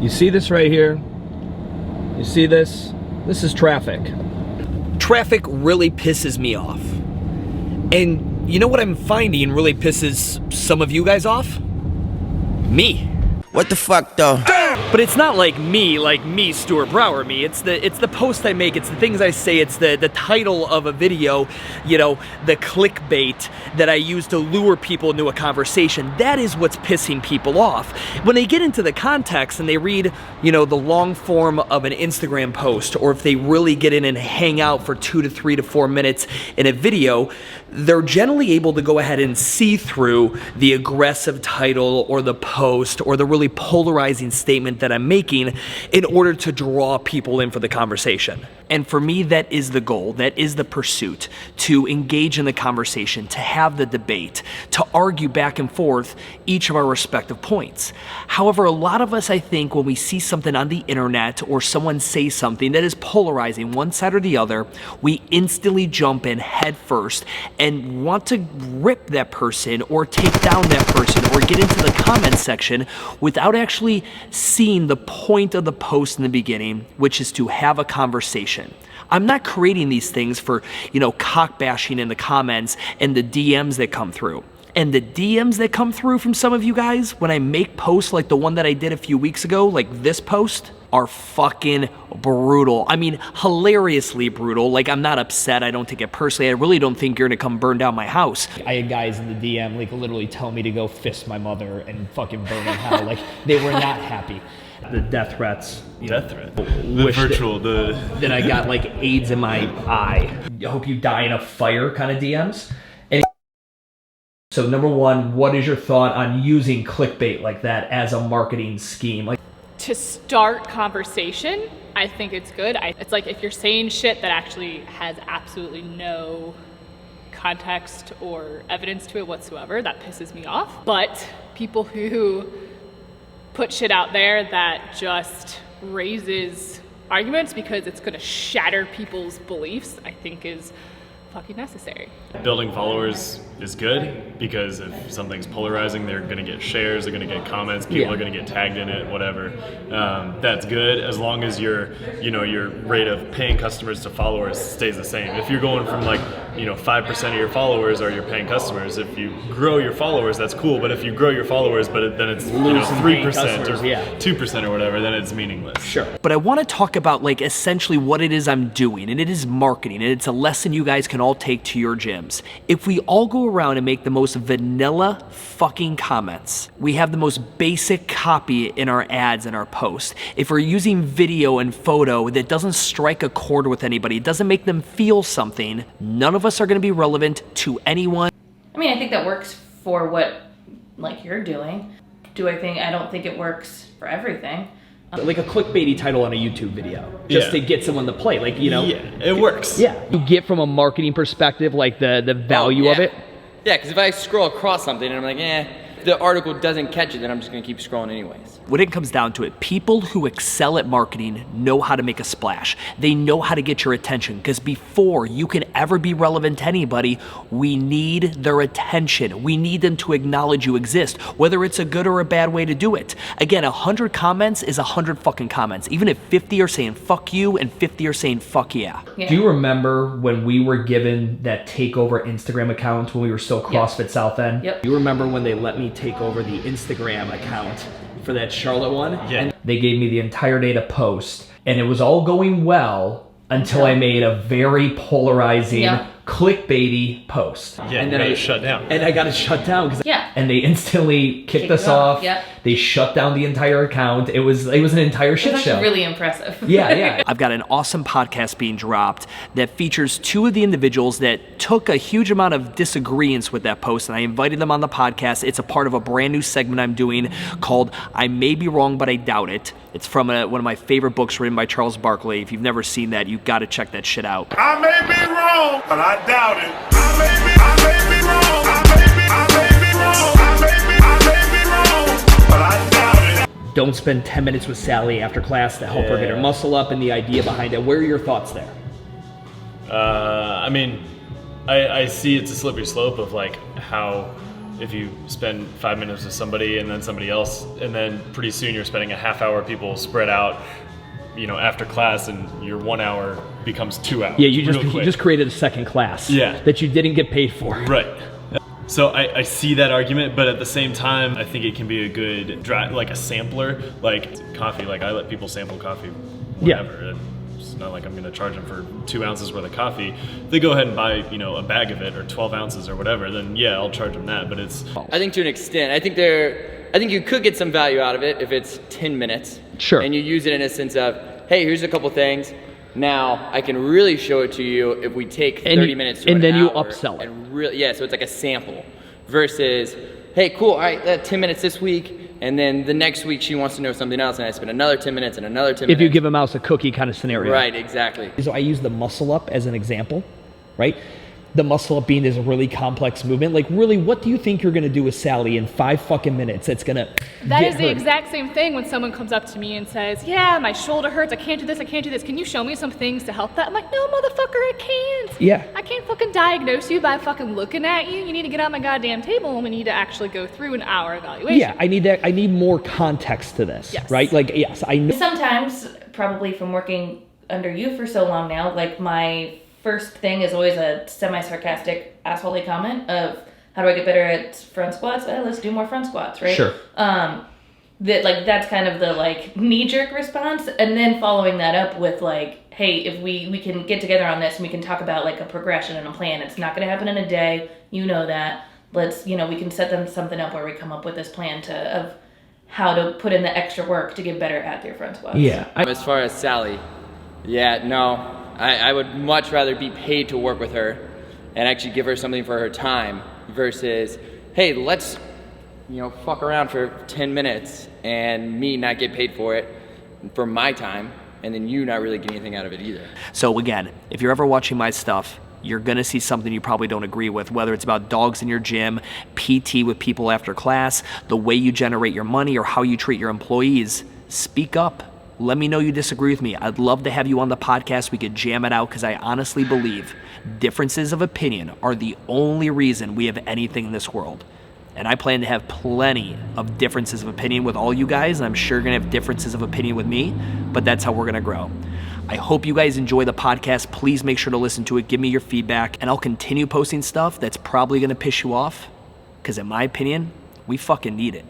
You see this right here? You see this? This is traffic. Traffic really pisses me off. And you know what I'm finding really pisses some of you guys off? Me. What the fuck, though? But it's not like me, Stuart Brower, me. It's the post I make, it's the things I say, it's the title of a video, you know, the clickbait that I use to lure people into a conversation. That is what's pissing people off. When they get into the context and they read, you know, the long form of an Instagram post, or if they really get in and hang out for 2 to 3 to 4 minutes in a video, they're generally able to go ahead and see through the aggressive title or the post or the really polarizing statement that I'm making in order to draw people in for the conversation. And for me, that is the goal, that is the pursuit, to engage in the conversation, to have the debate, to argue back and forth each of our respective points. However, a lot of us, I think, when we see something on the internet or someone say something that is polarizing one side or the other, we instantly jump in head first and want to rip that person or take down that person or get into the comment section without actually seeing the point of the post in the beginning, which is to have a conversation. I'm not creating these things for, you know, cock bashing in the comments and the DMs that come through. And the DMs that come through from some of you guys when I make posts like the one that I did a few weeks ago, like this post, are fucking brutal. I mean, hilariously brutal. Like, I'm not upset. I don't take it personally. I really don't think you're gonna come burn down my house. I had guys in the DM like literally tell me to go fist my mother and fucking burn in hell. Like, they were not happy. The death threats. Death threat? The virtual, Then I got like AIDS in my eye. I hope you die in a fire kind of DMs. So number one, what is your thought on using clickbait like that as a marketing scheme? Like, to start conversation, I think it's good. It's like if you're saying shit that actually has absolutely no context or evidence to it whatsoever, that pisses me off. But people who put shit out there that just raises arguments because it's gonna shatter people's beliefs, I think is fucking necessary. Building followers is good because if something's polarizing, they're going to get shares, they're going to get comments, people are going to get tagged in it, whatever. That's good as long as your rate of paying customers to followers stays the same. If you're going from 5% of your followers are your paying customers, if you grow your followers, that's cool. But if you grow your followers, but then it's 3% or 2% or whatever, then it's meaningless. Sure. But I want to talk about like essentially what it is I'm doing, and it is marketing, and it's a lesson you guys can all take to your gyms. If we all go around and make the most vanilla fucking comments, we have the most basic copy in our ads and our posts. If we're using video and photo that doesn't strike a chord with anybody, it doesn't make them feel something, none of us are going to be relevant to anyone. I mean, I think that works for what like you're doing. I don't think it works for everything. Like a clickbaity title on a YouTube video, just to get someone to play, Yeah, it works. Yeah, you get from a marketing perspective, like the value of it. Yeah, because if I scroll across something and I'm like, if the article doesn't catch it, then I'm just gonna keep scrolling anyways. When it comes down to it, people who excel at marketing know how to make a splash. They know how to get your attention, because before you can ever be relevant to anybody, we need their attention. We need them to acknowledge you exist, whether it's a good or a bad way to do it. Again, 100 comments is 100 fucking comments. Even if 50 are saying fuck you and 50 are saying fuck yeah. Do you remember when we were given that takeover Instagram account when we were still CrossFit South End? Yep. You remember when they let me take over the Instagram account for that Charlotte one? Yeah. And they gave me the entire day to post, and it was all going well until I made a very polarizing, clickbaity post. Yeah, and then I shut down. And I got it shut down. And they instantly kicked us off. Yeah. They shut down the entire account. It was an entire shit show. That's really impressive. Yeah. I've got an awesome podcast being dropped that features two of the individuals that took a huge amount of disagreements with that post, and I invited them on the podcast. It's a part of a brand new segment I'm doing called I May Be Wrong, But I Doubt It. It's from one of my favorite books written by Charles Barkley. If you've never seen that, you've got to check that shit out. I may be wrong, but I doubt it. I may be wrong. I may be wrong, but I doubt it. Don't spend 10 minutes with Sally after class to help her get her muscle up, and the idea behind it. Where are your thoughts there? I mean, I see it's a slippery slope of like how if you spend 5 minutes with somebody and then somebody else, and then pretty soon you're spending a half hour people spread out, you know, after class, and your 1 hour becomes 2 hours. Yeah, you real quick. just created a second class. Yeah. That you didn't get paid for. Right. So I see that argument, but at the same time, I think it can be a good like a sampler, like coffee. Like I let people sample coffee whenever. It's not like I'm going to charge them for 2 ounces worth of coffee. If they go ahead and buy, you know, a bag of it or 12 ounces or whatever, then yeah, I'll charge them that. But it's I think to an extent. I think you could get some value out of it if it's 10 minutes. Sure. And you use it in a sense of, hey, here's a couple things. Now I can really show it to you if we take 30 minutes to and then an you hour upsell it. And really, yeah, so it's like a sample versus, hey, cool, all right, 10 minutes this week, and then the next week she wants to know something else, and I spend another 10 minutes and another 10 minutes. If you give a mouse a cookie kind of scenario. Right, exactly. So I use the muscle up as an example, right? The muscle up being this really complex movement. Like, really, what do you think you're going to do with Sally in 5 fucking minutes that's going to That get is the her? exact same thing when someone comes up to me and says, yeah, my shoulder hurts, I can't do this, I can't do this. Can you show me some things to help that? I'm like, no, motherfucker, I can't. Yeah. I can't fucking diagnose you by fucking looking at you. You need to get on my goddamn table and we need to actually go through an hour evaluation. Yeah, I need that. I need more context to this, Yes. right? Like, yes, I know. Sometimes, probably from working under you for so long now, like my first thing is always a semi-sarcastic asshole comment of, how do I get better at front squats? Let's do more front squats, right? Sure. That's kind of the like knee-jerk response, and then following that up with like, hey, if we can get together on this and we can talk about like a progression and a plan. It's not going to happen in a day, you know that. Let's, you know, we can set them something up where we come up with this plan of how to put in the extra work to get better at your front squats. Yeah. As far as Sally, yeah, no, I would much rather be paid to work with her and actually give her something for her time versus, hey, let's, you know, fuck around for 10 minutes and me not get paid for it for my time, and then you not really get anything out of it either. So again, if you're ever watching my stuff, you're gonna see something you probably don't agree with, whether it's about dogs in your gym, PT with people after class, the way you generate your money, or how you treat your employees. Speak up. Let me know you disagree with me. I'd love to have you on the podcast. We could jam it out, because I honestly believe differences of opinion are the only reason we have anything in this world. And I plan to have plenty of differences of opinion with all you guys, and I'm sure you're gonna have differences of opinion with me, but that's how we're gonna grow. I hope you guys enjoy the podcast. Please make sure to listen to it. Give me your feedback, and I'll continue posting stuff that's probably gonna piss you off, because in my opinion, we fucking need it.